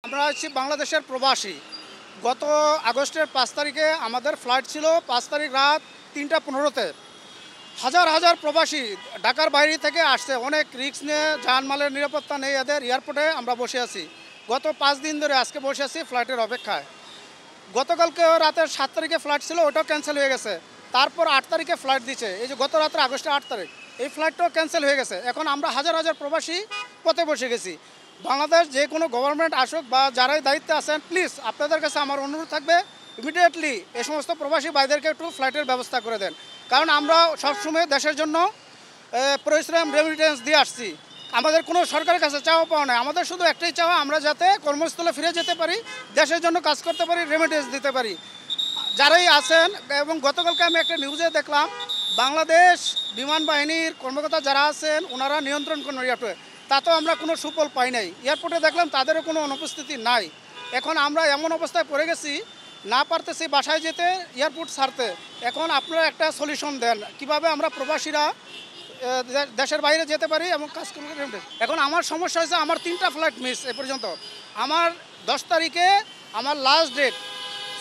আমরা হচ্ছি বাংলাদেশের প্রবাসী। গত আগস্টের 5 তারিখে আমাদের ফ্লাইট ছিল 5 তারিখ রাত 3:15-তে। হাজার হাজার প্রবাসী ঢাকার বাইরে থেকে আসছে, অনেক রিস্ক নিয়ে, জানমালের নিরাপত্তা নেই এদের। এয়ারপোর্টে আমরা বসে আছি গত 5 দিন ধরে, আজকে বসে আছি ফ্লাইটের অপেক্ষায়। গতকালকে রাতের 7 তারিখে ফ্লাইট ছিল, ওটাও ক্যান্সেল হয়ে গেছে। তারপর 8 তারিখে ফ্লাইট দিচ্ছে, এই যে গত রাত্রে আগস্টের 8 তারিখ, এই ফ্লাইটটাও ক্যান্সেল হয়ে গেছে। এখন আমরা হাজার হাজার প্রবাসী পথে বসে গেছি। বাংলাদেশ যে কোনো গভর্নমেন্ট আসুক বা যারাই দায়িত্বে আছেন, প্লিজ আপনাদের কাছে আমার অনুরোধ থাকবে, ইমিডিয়েটলি এই সমস্ত প্রবাসী ভাইদেরকে একটু ফ্লাইটের ব্যবস্থা করে দেন। কারণ আমরা সবসময় দেশের জন্য পরিশ্রম রেমিটেন্স দিয়ে আসছি। আমাদের কোনো সরকারের কাছে চাওয়া পাওয়া নাই, আমাদের শুধু একটাই চাওয়া, আমরা যাতে কর্মস্থলে ফিরে যেতে পারি, দেশের জন্য কাজ করতে পারি, রেমিটেন্স দিতে পারি। যারাই আছেন, এবং গতকালকে আমি একটা নিউজে দেখলাম বাংলাদেশ বিমান বাহিনীর কর্মকর্তা যারা আছেন ওনারা নিয়ন্ত্রণ করেন এয়ারপোর্টে, তাতেও আমরা কোনো সুফল পাই নাই। এয়ারপোর্টে দেখলাম তাদেরও কোনো অনুপস্থিতি নাই। এখন আমরা এমন অবস্থায় পড়ে গেছি, না পারতেছি বাসায় যেতে, এয়ারপোর্ট ছাড়তে। এখন আপনারা একটা সলিউশন দেন, কিভাবে আমরা প্রবাসীরা দেশের বাইরে যেতে পারি এবং কাজ করতে। এখন আমার সমস্যা হয়েছে, আমার 3টা ফ্লাইট মিস এ পর্যন্ত। আমার 10 তারিখে আমার লাস্ট ডেট,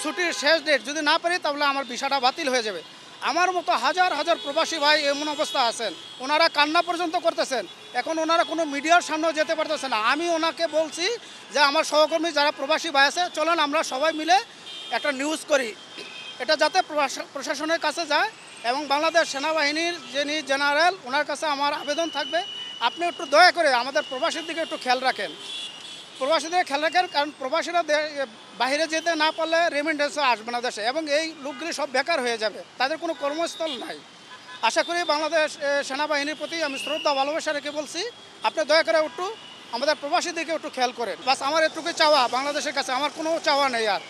ছুটির শেষ ডেট, যদি না পারি তাহলে আমার ভিসাটা বাতিল হয়ে যাবে। আমার মতো হাজার হাজার প্রবাসী ভাই এমন অবস্থা আছেন, ওনারা কান্না পর্যন্ত করতেছেন। এখন ওনারা কোনো মিডিয়ার সামনেও যেতে পারতেছে না। আমি ওনাকে বলছি যে আমার সহকর্মী যারা প্রবাসী ভাই আছে, চলেন আমরা সবাই মিলে একটা নিউজ করি, এটা যাতে প্রশাসনের কাছে যায়। এবং বাংলাদেশ সেনাবাহিনীর যিনি জেনারেল, ওনার কাছে আমার আবেদন থাকবে, আপনি একটু দয়া করে আমাদের প্রবাসীর দিকে একটু খেয়াল রাখেন, প্রবাসীদের খেয়াল রাখেন। কারণ প্রবাসীরা বাইরে যেতে না পারলে রেমিটেন্সও আসবে না দেশে, এবং এই লোকগুলি সব বেকার হয়ে যাবে, তাদের কোনো কর্মস্থল নাই। আশা করি বাংলাদেশ সেনাবাহিনীর প্রতি আমি শ্রদ্ধা ভালোবাসা রেখে বলছি, আপনি দয়া করে একটু আমাদের প্রবাসীদেরকে একটু খেয়াল করেন। বাস আমার এটুকুই চাওয়া বাংলাদেশের কাছে, আমার কোনো চাওয়া নেই আর।